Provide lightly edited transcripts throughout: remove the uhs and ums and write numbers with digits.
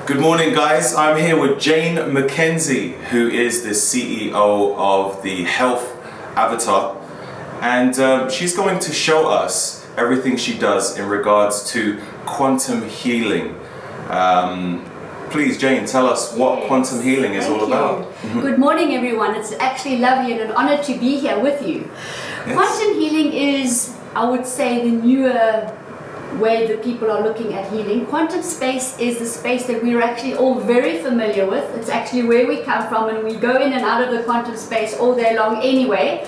Good morning, guys. I'm here with Jane McKenzie, who is the CEO of the Health Avatar, and she's going to show us everything she does in regards to quantum healing. Please, Jane, tell us what quantum healing is all about. Good morning, everyone. It's actually lovely and an honor to be here with you. Yes. Quantum healing is, I would say, the newer way that people are looking at healing. Quantum space is the space that we're actually all very familiar with. It's actually where we come from, and we go in and out of the quantum space all day long anyway.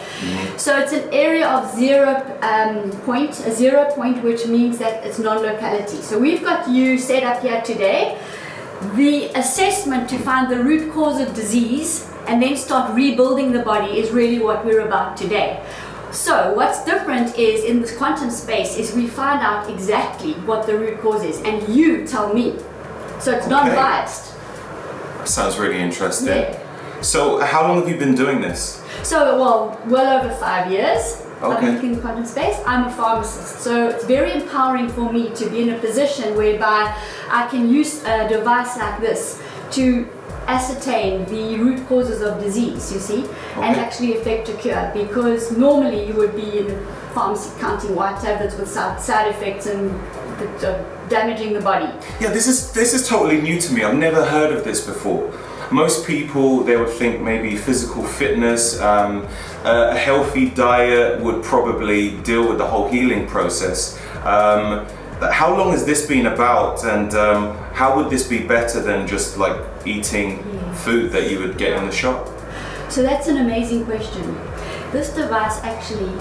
So it's an area of a zero point, which means that it's non-locality. So we've got you set up here today. The assessment to find the root cause of disease and then start rebuilding the body is really what we're about today. So what's different is in this quantum space is we find out exactly what the root cause is, and you tell me. So it's non-biased. Sounds really interesting. Yeah. So how long have you been doing this? So, well over 5 years. I've Okay. been working in quantum space. I'm a pharmacist, so it's very empowering for me to be in a position whereby I can use a device like this to ascertain the root causes of disease, you see, and actually effect a cure, because normally you would be in a pharmacy counting white tablets with side effects and damaging the body. Yeah, this is totally new to me. I've never heard of this before. Most people, they would think maybe physical fitness, a healthy diet would probably deal with the whole healing process. How long has this been about, and how would this be better than just like eating food that you would get in the shop? So that's an amazing question. This device actually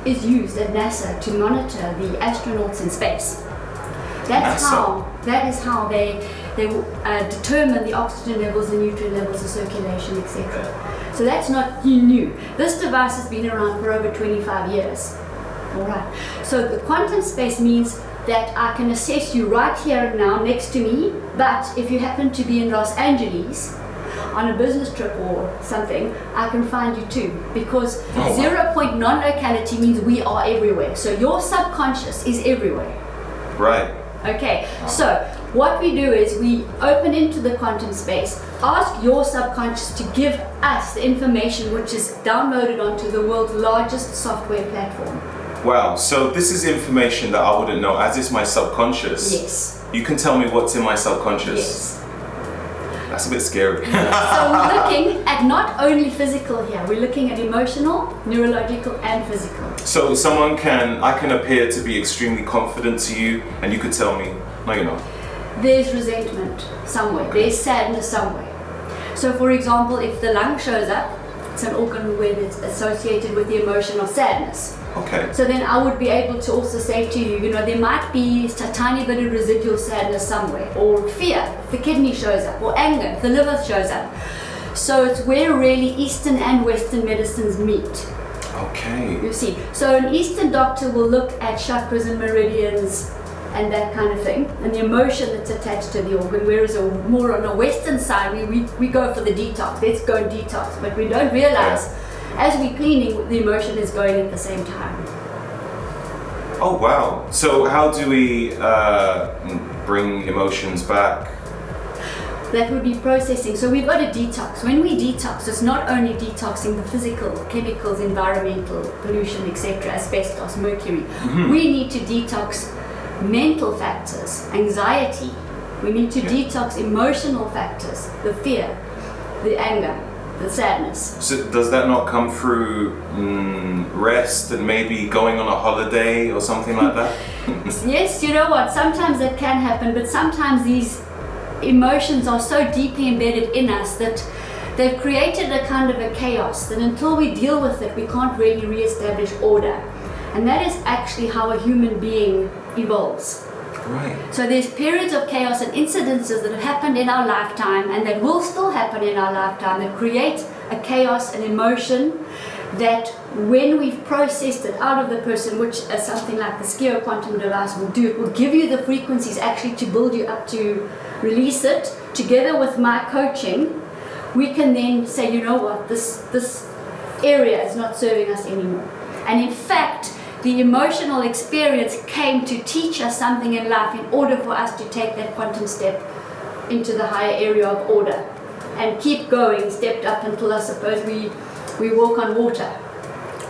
is used at NASA to monitor the astronauts in space. That is how they determine the oxygen levels, the nutrient levels, the circulation, etc. So that's not new. This device has been around for over 25 years. All right. So the quantum space means that I can assess you right here and now next to me, but if you happen to be in Los Angeles on a business trip or something, I can find you too, because 0 point non-locality means we are everywhere. So your subconscious is everywhere. Right. Okay, so what we do is we open into the quantum space, ask your subconscious to give us the information which is downloaded onto the world's largest software platform. Wow, so this is information that I wouldn't know, as is my subconscious. Yes. You can tell me what's in my subconscious. Yes. That's a bit scary. So we're looking at not only physical here, we're looking at emotional, neurological, and physical. So I can appear to be extremely confident to you, and you could tell me, no, you're not. There's resentment somewhere, there's sadness somewhere. So for example, if the lung shows up, it's an organ where it's associated with the emotion of sadness. Okay. So then I would be able to also say to you, there might be a tiny bit of residual sadness somewhere, or fear if the kidney shows up, or anger if the liver shows up. So it's where really Eastern and Western medicines meet. Okay. You see, so an Eastern doctor will look at chakras and meridians and that kind of thing, and the emotion that's attached to the organ, whereas more on the Western side, we go for the detox. Let's go detox, but we don't realize as we're cleaning, the emotion is going at the same time. Oh wow! So how do we bring emotions back? That would be processing. So we've got a detox. When we detox, it's not only detoxing the physical, chemicals, environmental, pollution, etc., asbestos, mercury. We need to detox mental factors, anxiety. We need to detox emotional factors, the fear, the anger, the sadness. So does that not come through rest and maybe going on a holiday or something like that? Yes, you know what? Sometimes that can happen, but sometimes these emotions are so deeply embedded in us that they've created a kind of a chaos that until we deal with it, we can't really re-establish order. And that is actually how a human being evolves. Right. So there's periods of chaos and incidences that have happened in our lifetime and that will still happen in our lifetime that create a chaos, an emotion that when we've processed it out of the person, which is something like the Gmo quantum device will do, it will give you the frequencies actually to build you up to release it. Together with my coaching, we can then say, you know what, this area is not serving us anymore. And in fact, the emotional experience came to teach us something in life in order for us to take that quantum step into the higher area of order and keep going, stepped up until I suppose we walk on water.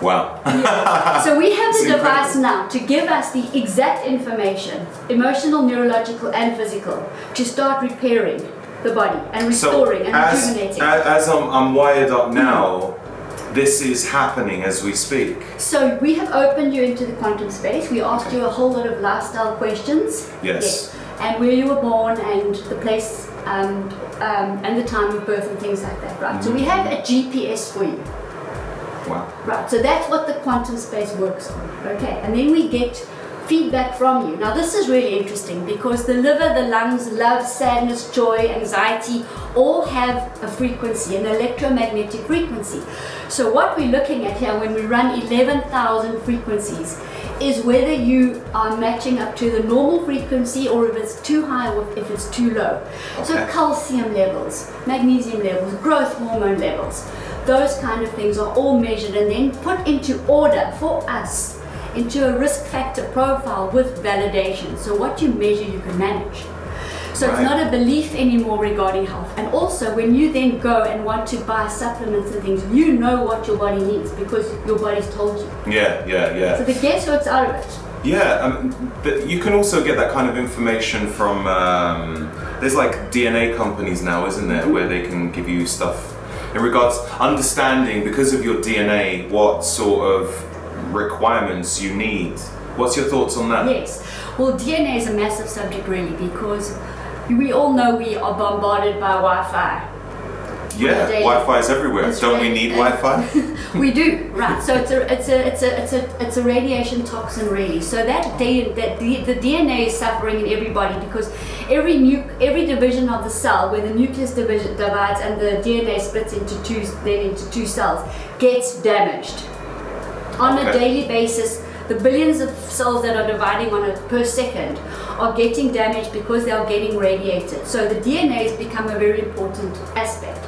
Wow. Yeah. So we have the It's device incredible. now to give us the exact information, emotional, neurological and physical, to start repairing the body and restoring and rejuvenating. As I'm wired up now, this is happening as we speak. So we have opened you into the quantum space. We asked you a whole lot of lifestyle questions. Yes. And where you were born and the place and the time of birth and things like that, right? So we have a GPS for you. Wow. Right, so that's what the quantum space works on. Okay, and then we get feedback from you. Now this is really interesting because the liver, the lungs, love, sadness, joy, anxiety all have a frequency, an electromagnetic frequency. So what we're looking at here when we run 11,000 frequencies is whether you are matching up to the normal frequency or if it's too high or if it's too low. So Okay. calcium levels, magnesium levels, growth hormone levels, those kind of things are all measured and then put into order for us into a risk factor profile with validation. So what you measure you can manage. So Right. it's not a belief anymore regarding health. And also when you then go and want to buy supplements and things, you know what your body needs because your body's told you. Yeah. So the guesswork's out of it. Yeah, but you can also get that kind of information from, there's like DNA companies now, isn't there, where they can give you stuff in regards understanding because of your DNA what sort of requirements you need. What's your thoughts on that? Yes. Well, DNA is a massive subject really because we all know we are bombarded by Wi-Fi. Yeah, Daily. Wi-Fi is everywhere. That's Don't we right. need Wi-Fi? We do, right? So it's a radiation toxin, really. So the DNA is suffering in everybody because every division of the cell, where the nucleus divides and the DNA splits into two cells, gets damaged on a Okay. daily basis. The billions of cells that are dividing on it per second are getting damaged because they are getting radiated. So the DNA has become a very important aspect.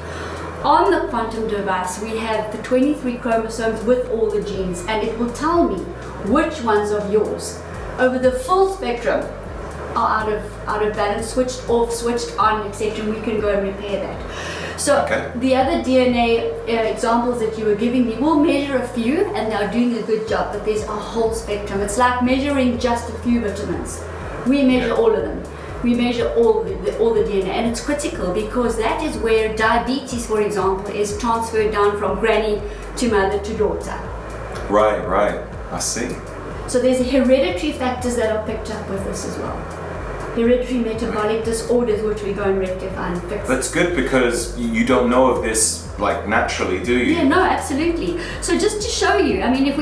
On the quantum device, we have the 23 chromosomes with all the genes, and it will tell me which ones of yours over the full spectrum are out of balance, switched off, switched on, etc. We can go and repair that. So Okay. the other DNA examples that you were giving me, we'll measure a few and they're doing a good job, but there's a whole spectrum. It's like measuring just a few vitamins. We measure all of them. We measure all the DNA, and it's critical because that is where diabetes, for example, is transferred down from granny to mother to daughter. Right. I see. So there's hereditary factors that are picked up with this as well. Hereditary metabolic disorders, which we go and rectify and fix. That's good because you don't know of this like naturally, do you? Yeah, no, absolutely. So just to show you, I mean, if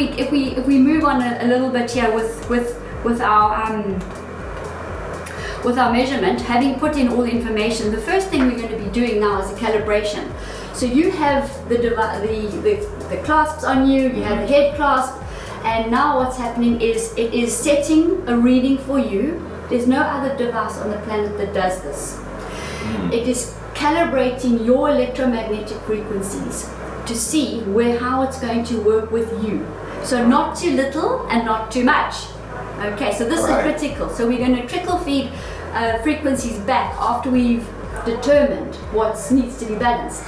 we move on a little bit here with our measurement, having put in all the information, the first thing we're going to be doing now is a calibration. So you have the clasps on you, you have the head clasp, and now what's happening is it is setting a reading for you. There's no other device on the planet that does this. It is calibrating your electromagnetic frequencies to see how it's going to work with you. So not too little and not too much. Okay, so this Right. is critical. So we're going to trickle feed frequencies back after we've determined what needs to be balanced.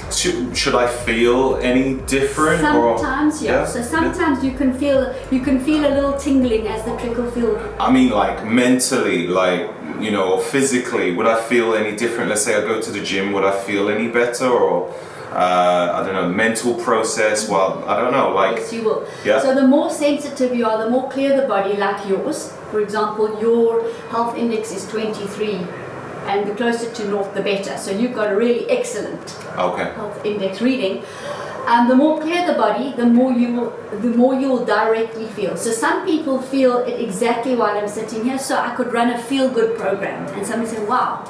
Should I feel any different? Sometimes, or, So sometimes you can feel a little tingling as the trickle field. I mean, like mentally, like, you know, or physically, would I feel any different? Let's say I go to the gym, would I feel any better? Or I don't know, mental process? Well, I don't know, like. Yes, you will. Yeah. So the more sensitive you are, the more clear the body, like yours. For example, your health index is 23, and the closer to north, the better. So you've got a really excellent Okay. health index reading. And the more clear the body, the more you will directly feel. So some people feel it exactly while I'm sitting here. So I could run a feel-good program, and somebody say, "Wow,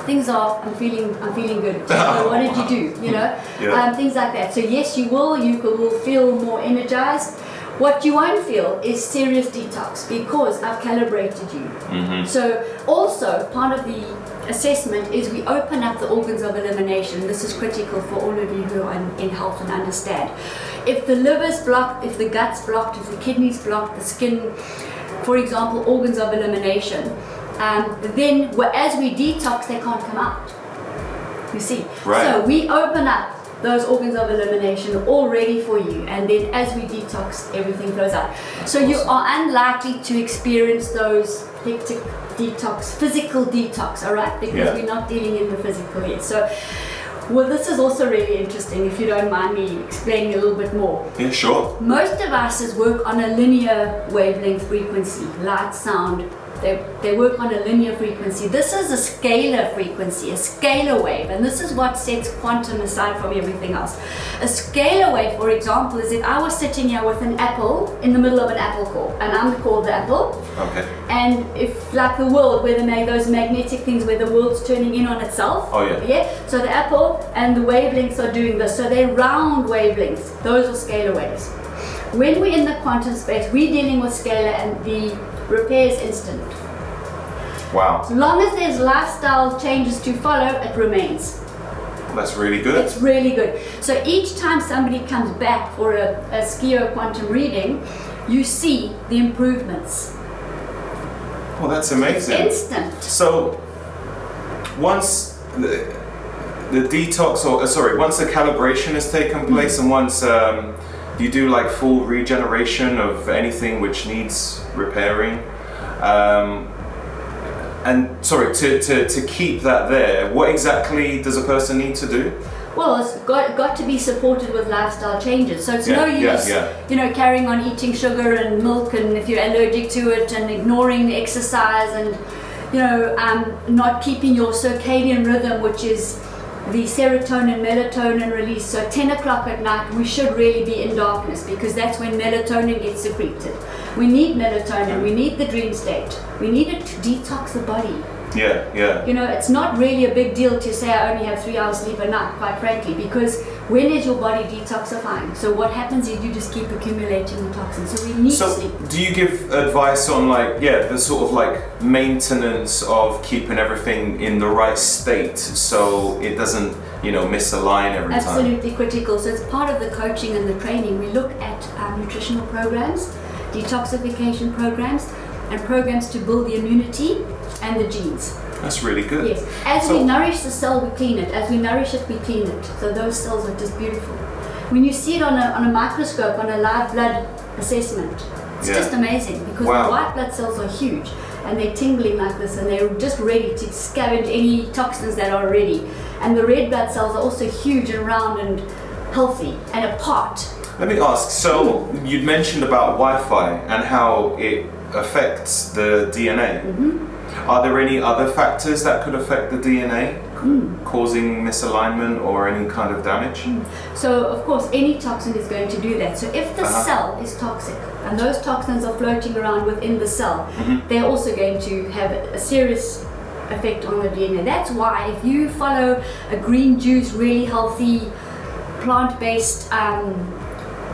I'm feeling good." So what did you do? You know, Yeah. things like that. So yes, you will feel more energized. What you won't feel is serious detox because I've calibrated you. So also part of the assessment is we open up the organs of elimination. This is critical for all of you who are in health and understand. If the liver's blocked, if the gut's blocked, if the kidney's blocked, the skin, for example, organs of elimination, then as we detox, they can't come out. You see? Right. So we open up those organs of elimination all ready for you, and then as we detox, everything flows out. So you are unlikely to experience those hectic detox, physical detox, all right? Because we're not dealing in the physical yet. So, well, this is also really interesting, if you don't mind me explaining a little bit more. Yeah, sure. Most devices work on a linear wavelength frequency, light, sound. They work on a linear frequency. This is a scalar frequency, a scalar wave, and this is what sets quantum aside from everything else. A scalar wave, for example, is if I was sitting here with an apple in the middle of an apple core, and I'm called the apple. Okay. And if, like the world, where they make those magnetic things where the world's turning in on itself. Oh yeah. Yeah. So the apple and the wavelengths are doing this. So they're round wavelengths. Those are scalar waves. When we're in the quantum space, we're dealing with scalar, and the repair is instant. Wow. As long as there's lifestyle changes to follow, it remains. That's really good. It's really good. So each time somebody comes back for a skio quantum reading, you see the improvements. Well, that's amazing. It's instant. So once the detox, once the calibration has taken place, and once you do like full regeneration of anything which needs repairing, to keep that there, what exactly does a person need to do? Well, it's got to be supported with lifestyle changes. So it's no use, carrying on eating sugar and milk, and if you're allergic to it, and ignoring the exercise, and not keeping your circadian rhythm, which is the serotonin, melatonin release. So 10 o'clock at night, we should really be in darkness, because that's when melatonin gets secreted. We need melatonin, we need the dream state. We need it to detox the body. Yeah. It's not really a big deal to say I only have 3 hours sleep a night, quite frankly, because when is your body detoxifying? So what happens is you just keep accumulating the toxins. So we need sleep. Do you give advice on the sort of like maintenance of keeping everything in the right state so it doesn't, misalign every time? Absolutely critical. So it's part of the coaching and the training. We look at nutritional programs, detoxification programs, and programs to build the immunity and the genes. That's really good. Yes. As we nourish the cell, we clean it. As we nourish it, we clean it. So those cells are just beautiful. When you see it on a microscope, on a live blood assessment, it's just amazing, because the white blood cells are huge, and they're tingling like this, and they're just ready to scavenge any toxins that are ready. And the red blood cells are also huge and round and healthy and apart. Let me ask, so you'd mentioned about Wi-Fi and how it affects the DNA. Mm-hmm. Are there any other factors that could affect the DNA, causing misalignment or any kind of damage? So, of course, any toxin is going to do that. So if the cell is toxic, and those toxins are floating around within the cell, they're also going to have a serious effect on the DNA. That's why if you follow a green juice, really healthy, plant-based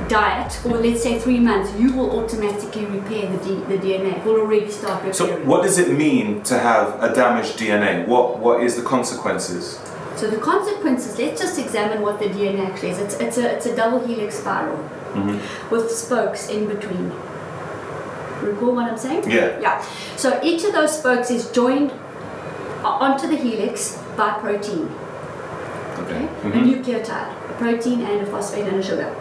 diet for, let's say, 3 months, you will automatically repair the DNA. It will already start repairing. So what does it mean to have a damaged DNA? What is the consequences? So the consequences, let's just examine what the DNA actually is. It's a double helix spiral with spokes in between. Recall what I'm saying? Yeah. So each of those spokes is joined onto the helix by protein. Okay? A nucleotide, a protein and a phosphate and a sugar.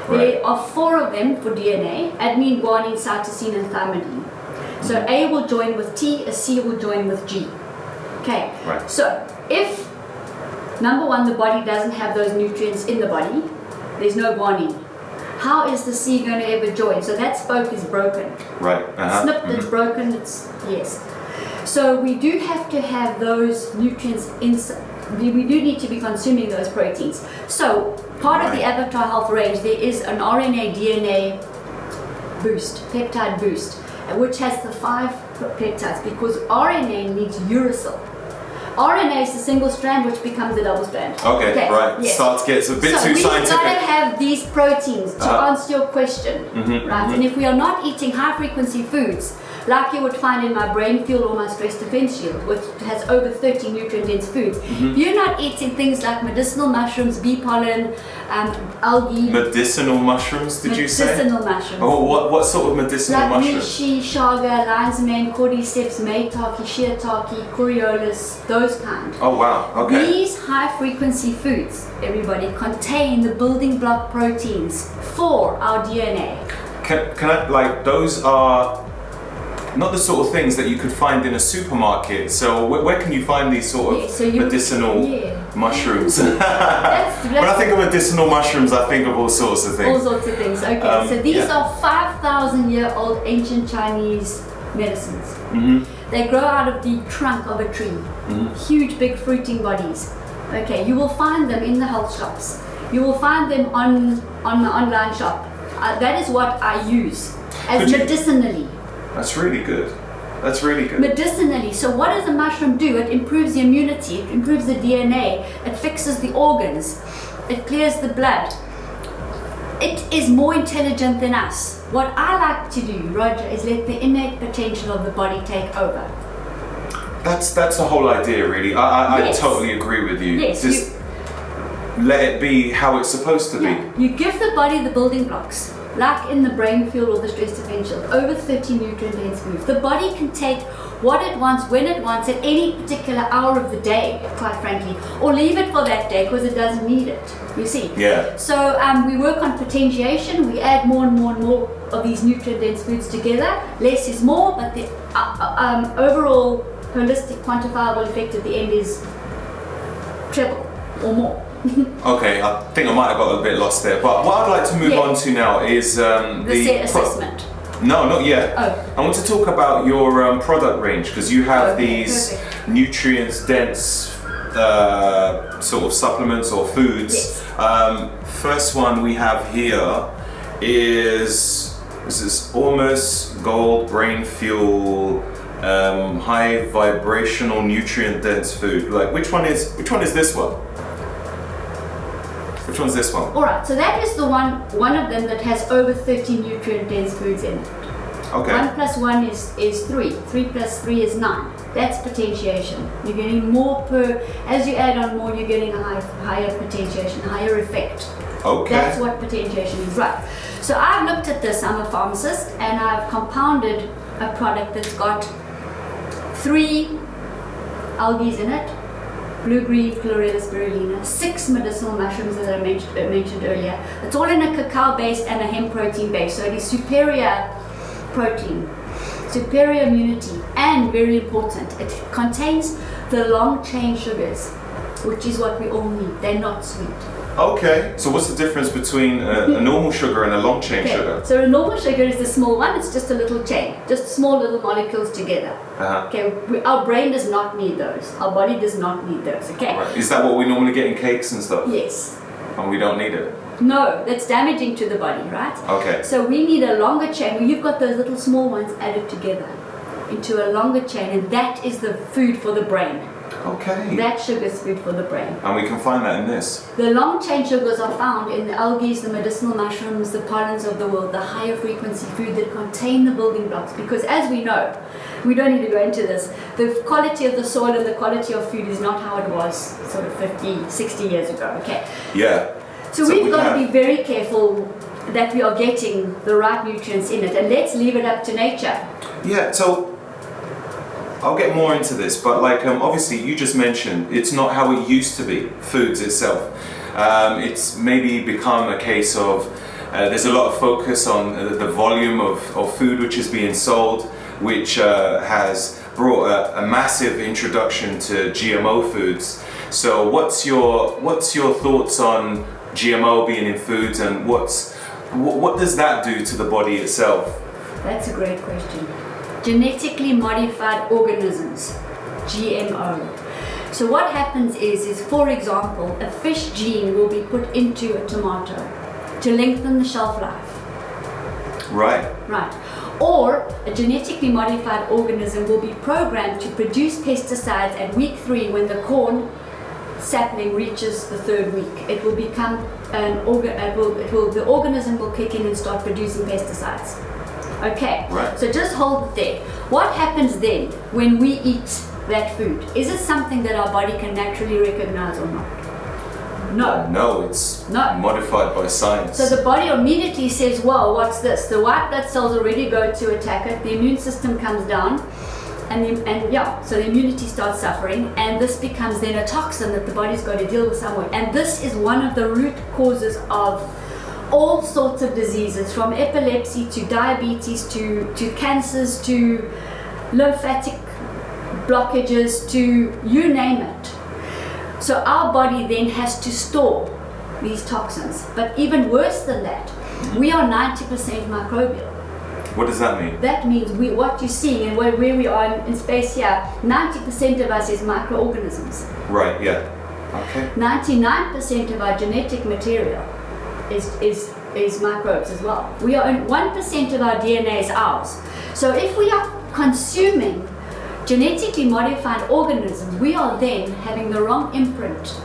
There are 4 of them for DNA: adenine, guanine, cytosine, and thymidine. So A will join with T, a C will join with G. Okay. Right. So if, number 1, the body doesn't have those nutrients in the body, there's no guanine. How is the C going to ever join? So that spoke is broken. Right. Snipped, it's broken, yes. So we do have to have those nutrients inside. We do need to be consuming those proteins. So part of the Avatar Health range, there is an RNA DNA boost, peptide boost, which has the 5 peptides, because RNA needs uracil. RNA is the single strand which becomes the double strand. Okay. Right. Yes. Gets a bit too scientific. So we've got to have these proteins to answer your question, right? And if we are not eating high frequency foods, like you would find in my brain fuel or my stress defense shield, which has over 30 nutrient-dense foods. You're not eating things like medicinal mushrooms, bee pollen, algae. Medicinal mushrooms, did you say? Medicinal mushrooms. Oh, what sort of medicinal like mushrooms? reishi, chaga, lion's mane, cordyceps, maitake, shiitake, coriolis, those kind. Oh wow, okay. These high-frequency foods, everybody, contain the building block proteins for our DNA. Can I, like, those are not the sort of things that you could find in a supermarket. So where can you find these sort of medicinal mushrooms? When I think of medicinal mushrooms, I think of all sorts of things. All sorts of things, okay. So these are 5,000-year-old ancient Chinese medicines. They grow out of the trunk of a tree. Huge, big fruiting bodies. Okay, you will find them in the health shops. You will find them on the online shop. That is what I use as medicinally. That's really good. That's really good. Medicinally. So what does a mushroom do? It improves the immunity, it improves the DNA, it fixes the organs, it clears the blood. It is more intelligent than us. What I like to do, Roger, is let the innate potential of the body take over. That's the whole idea, really. I totally agree with you. Yes. Just let it be how it's supposed to be. You give the body the building blocks. Like in the brain fuel or the stress defense shield, over 30 nutrient-dense foods. The body can take what it wants, when it wants, at any particular hour of the day, quite frankly, or leave it for that day because it doesn't need it, you see. Yeah. So we work on potentiation, we add more and more and more of these nutrient-dense foods together. Less is more, but the overall holistic quantifiable effect at the end is triple or more. Okay, I think I might have got a bit lost there, but what I'd like to move on to now is the assessment. No, not yet. Oh. I want to talk about your product range, because you have these nutrients-dense sort of supplements or foods. Yes. First one we have here is this Ormus Gold Brain Fuel high vibrational nutrient-dense food. Like, which one is this one? Which one's this one? Alright, so that is the one of them that has over 30 nutrient-dense foods in it. Okay. 1 plus 1 is 3. 3 plus 3 is 9. That's potentiation. You're getting more as you add on more, you're getting a higher potentiation, higher effect. Okay. That's what potentiation is, right. So I've looked at this, I'm a pharmacist, and I've compounded a product that's got 3 algae in it. Blue-green, chlorella spirulina, 6 medicinal mushrooms that I mentioned earlier. It's all in a cacao base and a hemp protein base, so it is superior protein, superior immunity, and very important, it contains the long-chain sugars, which is what we all need. They're not sweet. Okay, so what's the difference between a normal sugar and a long-chain sugar? So a normal sugar is the small one, it's just a little chain, just small little molecules together. Okay, our brain does not need those, our body does not need those, okay? Right. Is that what we normally get in cakes and stuff? Yes. And we don't need it? No, that's damaging to the body, right? Okay. So we need a longer chain, where you've got those little small ones added together into a longer chain, and that is the food for the brain. Okay. That sugar is food for the brain. And we can find that in this? The long chain sugars are found in the algae, the medicinal mushrooms, the pollens of the world, the higher frequency food that contain the building blocks. Because as we know, we don't need to go into this, the quality of the soil and the quality of food is not how it was sort of 50, 60 years ago, okay? Yeah. So we've got to be very careful that we are getting the right nutrients in it, and let's leave it up to nature. Yeah, so I'll get more into this, but like obviously you just mentioned it's not how it used to be, foods itself. It's maybe become a case of there's a lot of focus on the volume of food which is being sold, which has brought a massive introduction to GMO foods. So what's your thoughts on GMO being in foods, and what does that do to the body itself? That's a great question. Genetically modified organisms, GMO. So what happens is for example, a fish gene will be put into a tomato to lengthen the shelf life. Right. Right. Or a genetically modified organism will be programmed to produce pesticides at week 3 when the corn sapling reaches the 3rd week. It will become the organism will kick in and start producing pesticides. Okay, right. So just hold it there. What happens then when we eat that food? Is it something that our body can naturally recognize or not? No. No, it's modified by science. So the body immediately says, well, what's this? The white blood cells already go to attack it, the immune system comes down, so the immunity starts suffering, and this becomes then a toxin that the body's got to deal with somewhere. And this is one of the root causes of all sorts of diseases, from epilepsy to diabetes to cancers to lymphatic blockages to you name it. So our body then has to store these toxins. But even worse than that, we are 90% microbial. What does that mean? That means what you're seeing and where we are in space here, 90% of us is microorganisms. Right, yeah. Okay. 99% of our genetic material is microbes as well. We are 1% of our DNA is ours. So if we are consuming genetically modified organisms, we are then having the wrong imprint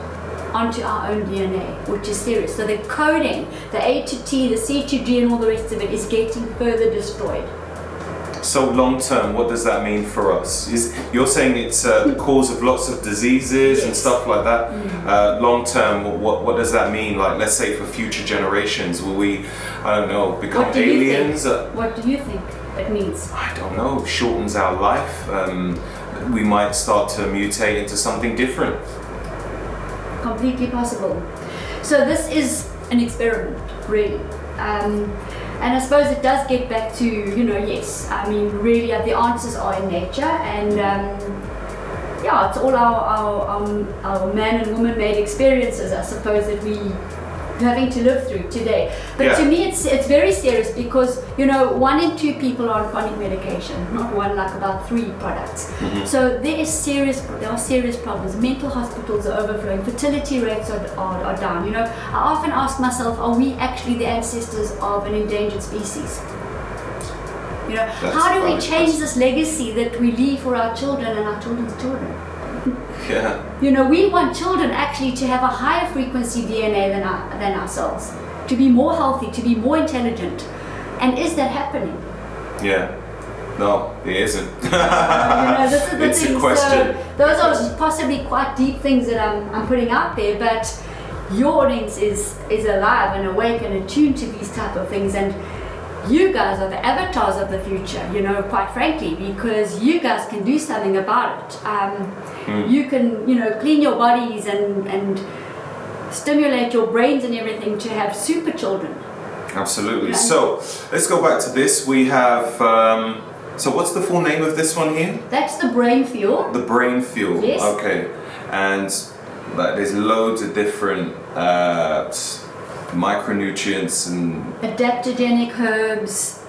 onto our own DNA, which is serious. So the coding, the A to T, the C to G, and all the rest of it is getting further destroyed. So long term, what does that mean for us? You're saying it's the cause of lots of diseases and stuff like that. Long term, what does that mean? Like, let's say for future generations, will we, I don't know, become aliens? What do you think it means? I don't know. Shortens our life. We might start to mutate into something different. Completely possible. So this is an experiment, really. And I suppose it does get back to, yes, I mean, really the answers are in nature, and it's all our man and woman made experiences, I suppose, that we having to live through today. But to me it's very serious, because 1 in 2 people are on chronic medication, not one, like about 3 products. So there are serious problems. Mental hospitals are overflowing, fertility rates are down. I often ask myself, are we actually the ancestors of an endangered species? How do we change this legacy that we leave for our children and our children's children? Yeah. We want children actually to have a higher frequency DNA than ourselves, to be more healthy, to be more intelligent. And is that happening? Yeah. No, it isn't. This is the it's thing. a question. So those are possibly quite deep things that I'm putting out there, but your audience is alive and awake and attuned to these type of things, and you guys are the avatars of the future, quite frankly, because you guys can do something about it. You can, clean your bodies and stimulate your brains and everything to have super children. Absolutely. So let's go back to this. We have, so what's the full name of this one here? That's the brain fuel. The brain fuel. Yes. Okay. And there's loads of different micronutrients and adaptogenic herbs,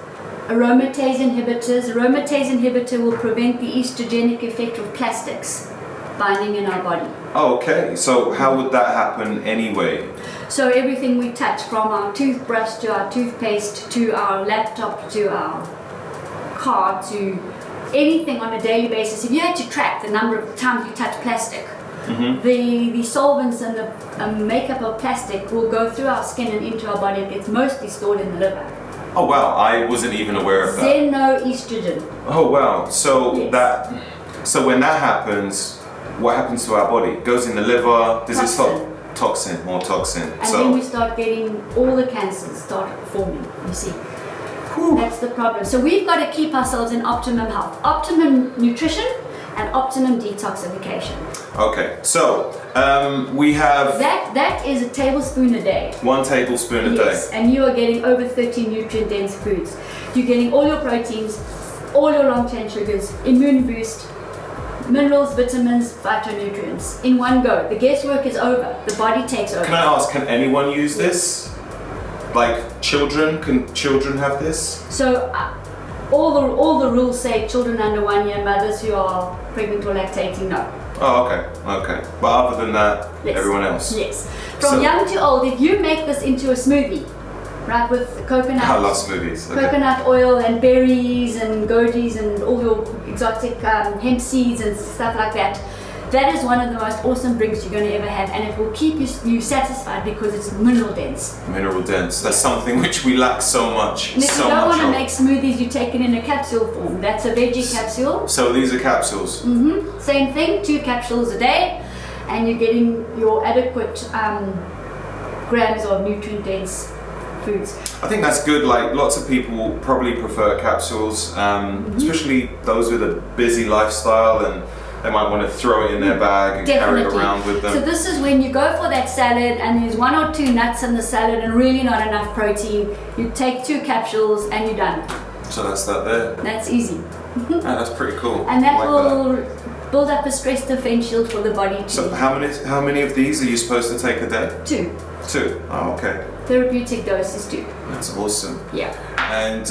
aromatase inhibitors. Aromatase inhibitor will prevent the estrogenic effect of plastics binding in our body. Oh, okay. So how would that happen anyway? So everything we touch, from our toothbrush to our toothpaste to our laptop to our car to anything on a daily basis, if you had to track the number of times you touch plastic, the solvents and the makeup of plastic will go through our skin and into our body. It gets mostly stored in the liver. Oh wow, I wasn't even aware of that. Xenoestrogen. Oh wow, so Yes. so when that happens, what happens to our body? It goes in the liver, does it stop? More toxin. And then we start getting all the cancers start forming, you see. That's the problem. So we've got to keep ourselves in optimum health, optimum nutrition, and optimum detoxification. Okay, so we have that is a tablespoon a day. 1 tablespoon a Yes, day. and you are getting over 30 nutrient dense foods. You're getting all your proteins, all your long chain sugars, immune boost, minerals, vitamins, phytonutrients in one go. The guesswork is over. The body takes over. Can I ask, can anyone use this? Like children? Can children have this? So all the rules say children under 1 year, mothers who are pregnant or lactating, no. Oh, okay. But other than that, Yes. everyone else? Yes. From young to old, if you make this into a smoothie, right, with coconut, I love smoothies. Okay. coconut oil and berries and gojis and all your exotic hemp seeds and stuff like that, That is one of the most awesome drinks you're going to ever have, and it will keep you satisfied because it's mineral dense. Mineral dense. That's something which we lack so much. And if so you don't much want to of. make smoothies, you take it in a capsule form. That's a veggie capsule. So these are capsules. Same thing, 2 capsules a day, and you're getting your adequate grams of nutrient dense foods. I think that's good. Like lots of people probably prefer capsules, especially those with a busy lifestyle, and they might want to throw it in their bag and carry it around with them. So this is when you go for that salad and there's 1 or 2 nuts in the salad and really not enough protein. You take 2 capsules and you're done. So that's that there. That's easy. That's pretty cool. And that Like will build up a stress defense shield for the body too. So how many of these are you supposed to take a day? 2. 2. Oh, okay. Therapeutic doses 2. That's awesome. Yeah. And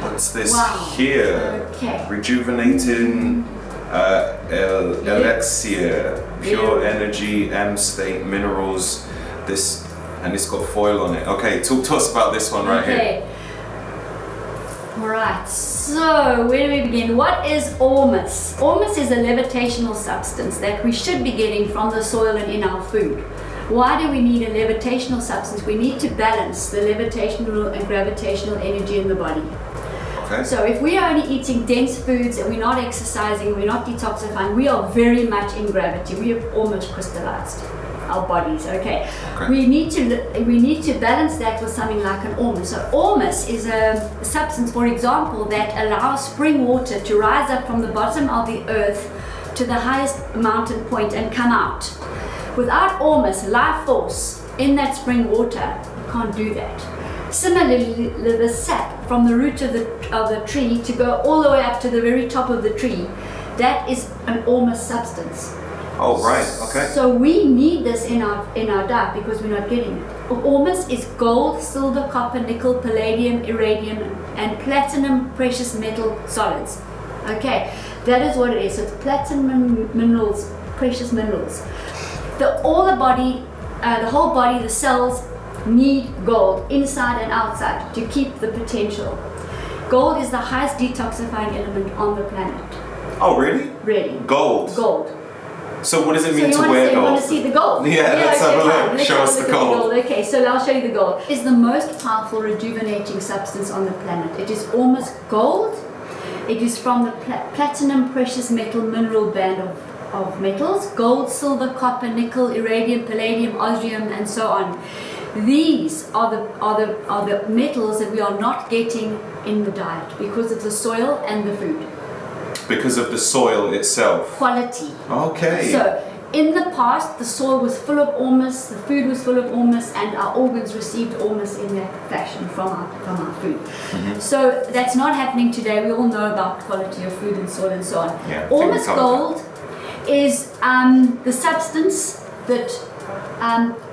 what's this here? Okay. Rejuvenating elixir, pure energy, M state minerals. This, and it's got foil on it. Okay, talk to us about this one right here. Alright, so where do we begin? What is ormus? Ormus is a levitational substance that we should be getting from the soil and in our food. Why do we need a levitational substance? We need to balance the levitational and gravitational energy in the body. Okay. So if we are only eating dense foods and we're not exercising, we're not detoxifying, we are very much in gravity. We have almost crystallized our bodies. Okay. We need to balance that with something like an ormus. So ormus is a substance, for example, that allows spring water to rise up from the bottom of the earth to the highest mountain point and come out. Without ormus, life force in that spring water, you can't do that. Similarly, the sap from the root of the tree to go all the way up to the very top of the tree, that is an ormus substance. Oh, right. Okay. So we need this in our diet because we're not getting it. Ormus is gold, silver, copper, nickel, palladium, iridium, and platinum precious metal solids. Okay, that is what it is. So it's platinum minerals, precious minerals. The whole body, the cells need gold inside and outside to keep the potential. Gold is the highest detoxifying element on the planet. Oh, really? Really. Gold. Gold. So what does it mean So to wear gold? You want to see the gold? Yeah, let's have a look. Show us the gold. Okay, so I'll show you the gold. It's the most powerful rejuvenating substance on the planet. It is almost gold. It is from the platinum precious metal mineral band of metals: gold, silver, copper, nickel, iridium, palladium, osmium, and so on. These are the metals that we are not getting in the diet because of the soil and the food. Because of the soil itself. Quality. Okay. So in the past, the soil was full of ormus, the food was full of ormus, and our organs received ormus in that fashion from our food. So that's not happening today. We all know about quality of food and soil and so on. Yeah, Ormus gold is the substance that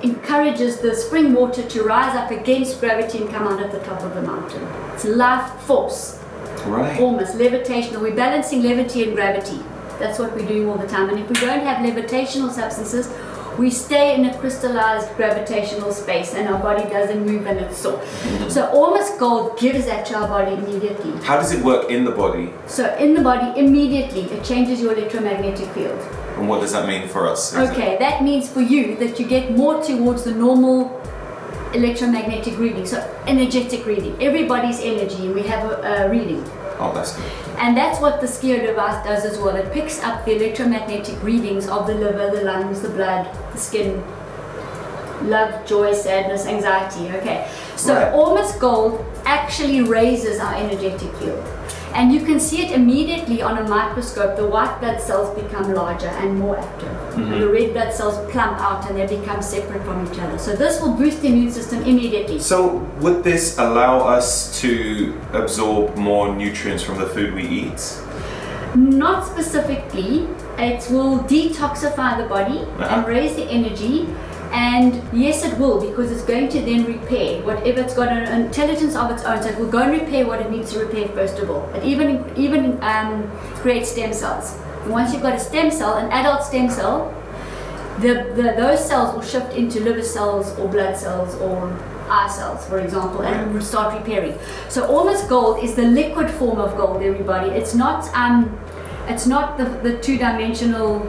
encourages the spring water to rise up against gravity and come out at the top of the mountain. It's life force. Right. Ormus, levitational. We're balancing levity and gravity. That's what we're doing all the time. And if we don't have levitational substances, we stay in a crystallized gravitational space and our body doesn't move and it's sore. So ormus gold gives that to our body immediately. How does it work in the body? So in the body, immediately, it changes your electromagnetic field. And what does that mean for us? Okay, that means for you that you get more towards the normal electromagnetic reading, so energetic reading. Everybody's energy, we have a reading. Oh, that's good. And that's what the SCIO device does as well. It picks up the electromagnetic readings of the liver, the lungs, the blood, the skin, love, joy, sadness, anxiety. Okay, so Right. Ormus gold actually raises our energetic field. And you can see it immediately on a microscope. The white blood cells become larger and more active. And the red blood cells plump out and they become separate from each other. So this will boost the immune system immediately. So would this allow us to absorb more nutrients from the food we eat? Not specifically. It will detoxify the body and raise the energy. And yes, it will, because it's going to then repair whatever. It's got an intelligence of its own, so it will go and repair what it needs to repair first of all. It even creates stem cells. And once you've got a stem cell, an adult stem cell, those cells will shift into liver cells or blood cells or eye cells, for example, and start repairing. So almost gold is the liquid form of gold, everybody. It's not the two-dimensional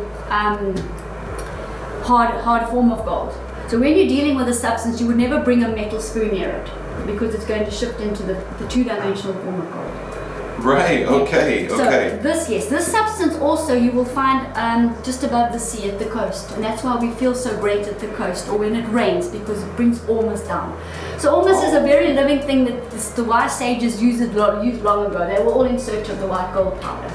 hard form of gold. So when you're dealing with a substance, you would never bring a metal spoon near it because it's going to shift into the two-dimensional form of gold. Right, okay, So okay. this substance also you will find just above the sea at the coast, and that's why we feel so great at the coast, or when it rains, because it brings ormus down. So ormus is a very living thing that the wise sages used long ago. They were all in search of the white gold powder.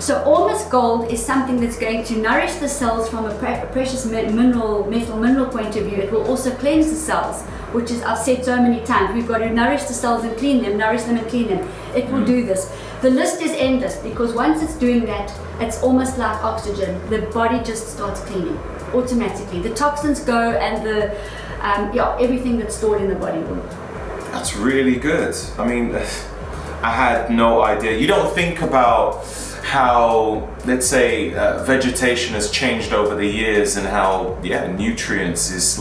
So ormus gold is something that's going to nourish the cells from a precious metal point of view. It will also cleanse the cells, which is, I've said so many times, we've got to nourish the cells and clean them, nourish them and clean them. It will do this. The list is endless because once it's doing that, it's almost like oxygen. The body just starts cleaning automatically. The toxins go and everything that's stored in the body will. That's really good. I mean, I had no idea. You don't think about how, let's say, vegetation has changed over the years and how, nutrients is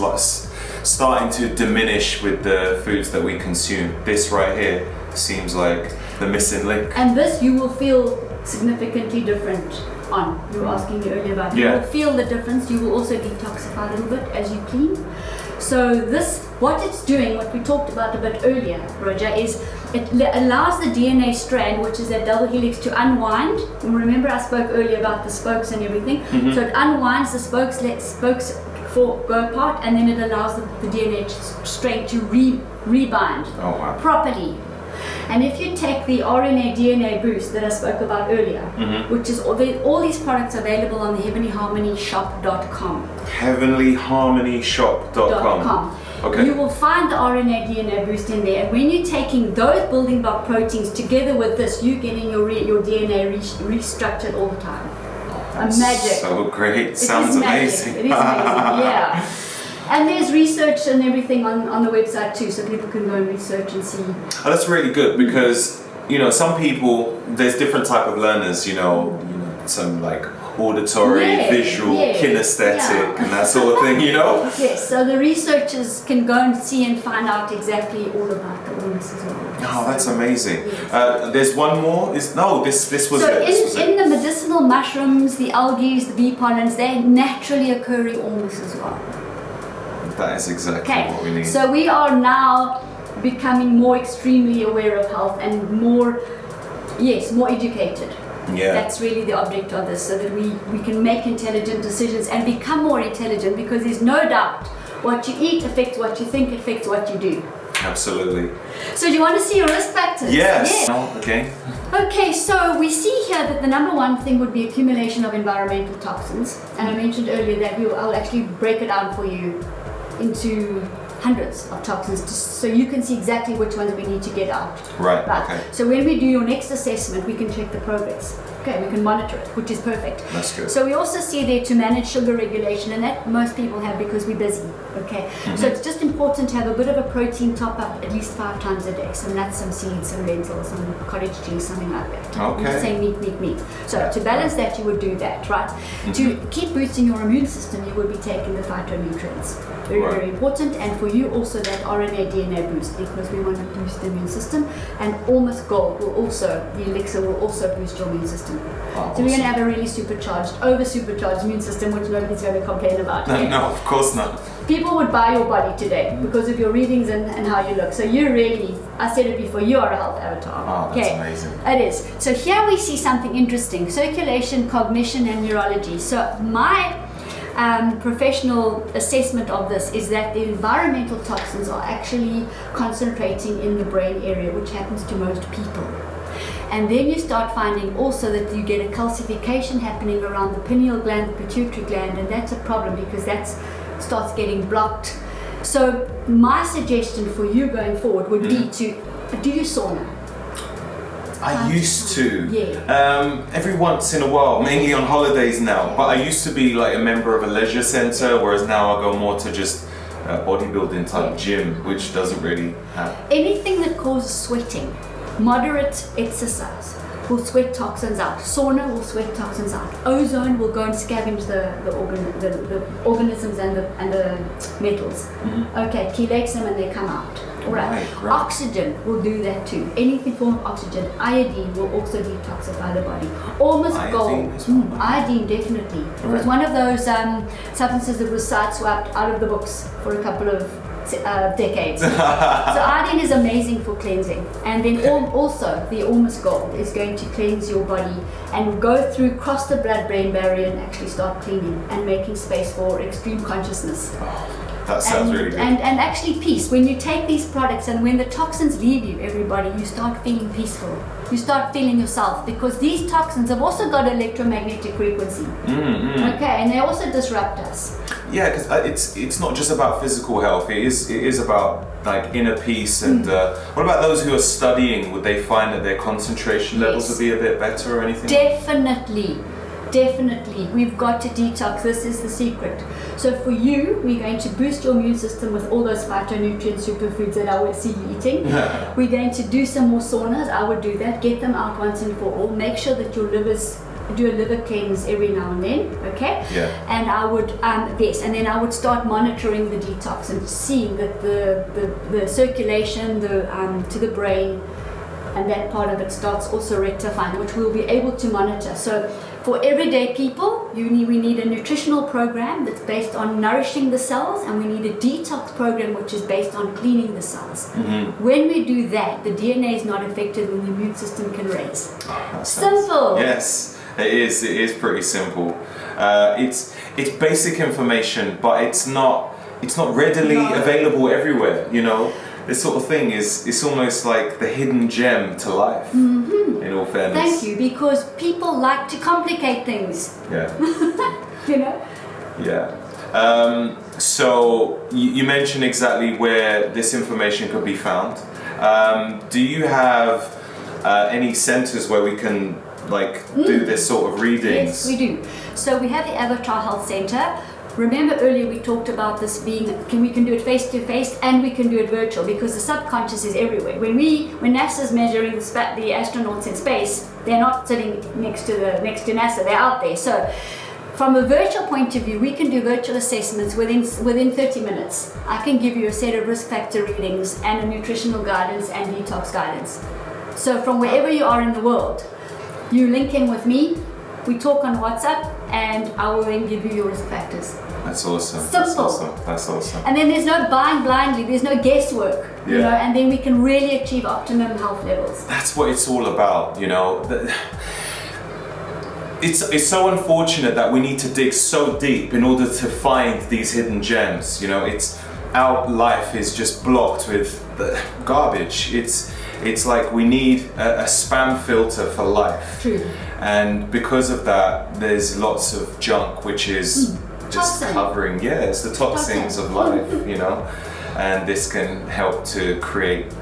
starting to diminish with the foods that we consume. This right here seems like the missing link. And this you will feel significantly different on. You were asking me earlier about. You will feel the difference. You will also detoxify a little bit as you clean. So this, what it's doing, what we talked about a bit earlier, Roger, is it allows the DNA strand, which is that double helix, to unwind. And remember I spoke earlier about the spokes and everything. So it unwinds the spokes, lets spokes go apart, and then it allows the DNA strand to rebind properly. And if you take the RNA DNA boost that I spoke about earlier, which is all these products available on the heavenlyharmonyshop.com. Heavenlyharmonyshop.com. Okay. You will find the RNA DNA boost in there, and when you're taking those building block proteins together with this, you're getting your DNA restructured all the time. Magic. So great. Sounds amazing. It is amazing, yeah. And there's research and everything on the website too, so people can go and research and see. Oh, that's really good because, some people, there's different type of learners, some like auditory, visual, kinesthetic, and that sort of thing, Yes, so the researchers can go and see and find out exactly all about the ormus as well. Oh, that's amazing. Yes. There's one more? This was so it. In the medicinal mushrooms, the algae, the bee pollens, they're naturally occurring ormus as well. That is exactly what we need. So we are now becoming more extremely aware of health and more educated. Yeah. That's really the object of this, so that we can make intelligent decisions and become more intelligent, because there's no doubt what you eat affects what you think, affects what you do. Absolutely. So do you want to see your risk factors? Yes. Oh, okay. Okay, so we see here that the number one thing would be accumulation of environmental toxins. And I mentioned earlier that I'll actually break it down for you into hundreds of toxins, so you can see exactly which ones we need to get out. Right. Okay. So when we do your next assessment, we can check the progress. Okay, we can monitor it, which is perfect. That's good. So we also see there to manage sugar regulation, and that most people have because we're busy. Okay. So it's just important to have a bit of a protein top up at least 5 times a day. Some nuts, some seeds, some lentils, some cottage cheese, something like that. Okay. I'm saying meat. So to balance that, you would do that, right? To keep boosting your immune system, you would be taking the phytonutrients. Very important. And for you also that RNA DNA boost, because we want to boost the immune system. And almost gold will also, the elixir will also boost your immune system. So we're going to have a really over supercharged immune system, which nobody's going to complain about. No, of course not. People would buy your body today because of your readings and how you look. So you really, I said it before, you are a health avatar. Oh, that's amazing. It is. So here we see something interesting: circulation, cognition, and neurology. So my professional assessment of this is that the environmental toxins are actually concentrating in the brain area, which happens to most people. And then you start finding also that you get a calcification happening around the pineal gland, the pituitary gland, and that's a problem because that starts getting blocked. So my suggestion for you going forward would be to do you sauna? I used to. Every once in a while, mainly on holidays now. But I used to be like a member of a leisure centre, whereas now I go more to just a bodybuilding type gym, which doesn't really have. Anything that causes sweating, moderate exercise, will sweat toxins out. Sauna will sweat toxins out. Ozone will go and scavenge the organisms and the metals. Okay, chelates them and they come out. All right. Oxygen will do that too. Anything form of oxygen. Iodine will also detoxify the body. Almost gold. Iodine definitely. It was one of those substances that was sideswiped out of the books for a couple of decades. So iodine is amazing for cleansing, and then also the almost gold is going to cleanse your body and go through, cross the blood-brain barrier and actually start cleaning and making space for extreme consciousness. That sounds really good. And actually peace. When you take these products and when the toxins leave you, everybody, you start feeling peaceful. You start feeling yourself, because these toxins have also got electromagnetic frequency. Okay, and they also disrupt us. Yeah, because it's not just about physical health. It is about like inner peace. And what about those who are studying? Would they find that their concentration levels would be a bit better or anything? Definitely, we've got to detox. This is the secret. So for you, we're going to boost your immune system with all those phytonutrient superfoods that I would see you eating. We're going to do some more saunas. I would do that. Get them out once and for all. Make sure that your livers do a liver cleanse every now and then, okay? Yeah. And I would, and then I would start monitoring the detox and seeing that the circulation to the brain and that part of it starts also rectifying, which we'll be able to monitor. So for everyday people, we need a nutritional program that's based on nourishing the cells, and we need a detox program which is based on cleaning the cells. When we do that, the DNA is not affected and the immune system can raise. Simple. Yes, it is. It is pretty simple. It's basic information, but it's not readily available everywhere. You know. This sort of thing it's almost like the hidden gem to life, in all fairness. Thank you, because people like to complicate things. Yeah. You know? Yeah. So you mentioned exactly where this information could be found. Do you have any centers where we can do this sort of readings? Yes, we do. So we have the Avatar Health Center. Remember earlier we talked about this being, we can do it face to face and we can do it virtual, because the subconscious is everywhere. When NASA's measuring the astronauts in space, they're not sitting next to NASA, they're out there. So from a virtual point of view, we can do virtual assessments within 30 minutes. I can give you a set of risk factor readings and a nutritional guidance and detox guidance. So from wherever you are in the world, you link in with me, we talk on WhatsApp, and I will then give you your risk factors. That's awesome. Simple. That's awesome. And then there's no buying blindly, there's no guesswork, you know, and then we can really achieve optimum health levels. That's what it's all about, you know. It's so unfortunate that we need to dig so deep in order to find these hidden gems, you know. Our life is just blocked with garbage. It's like we need a spam filter for life. True. And because of that, there's lots of junk which is just covering, it's the toxins of life, you know. And this can help to create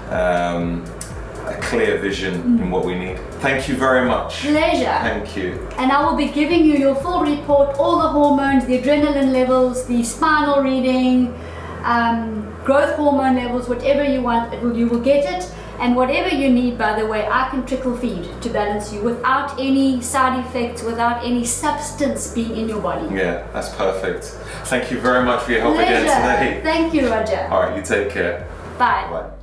a clear vision in what we need. Thank you very much. Pleasure. Thank you. And I will be giving you your full report, all the hormones, the adrenaline levels, the spinal reading, growth hormone levels, whatever you want, you will get it. And whatever you need, by the way, I can trickle feed to balance you without any side effects, without any substance being in your body. Yeah, that's perfect. Thank you very much for your help again today. Thank you, Roger. All right, you take care. Bye. Bye.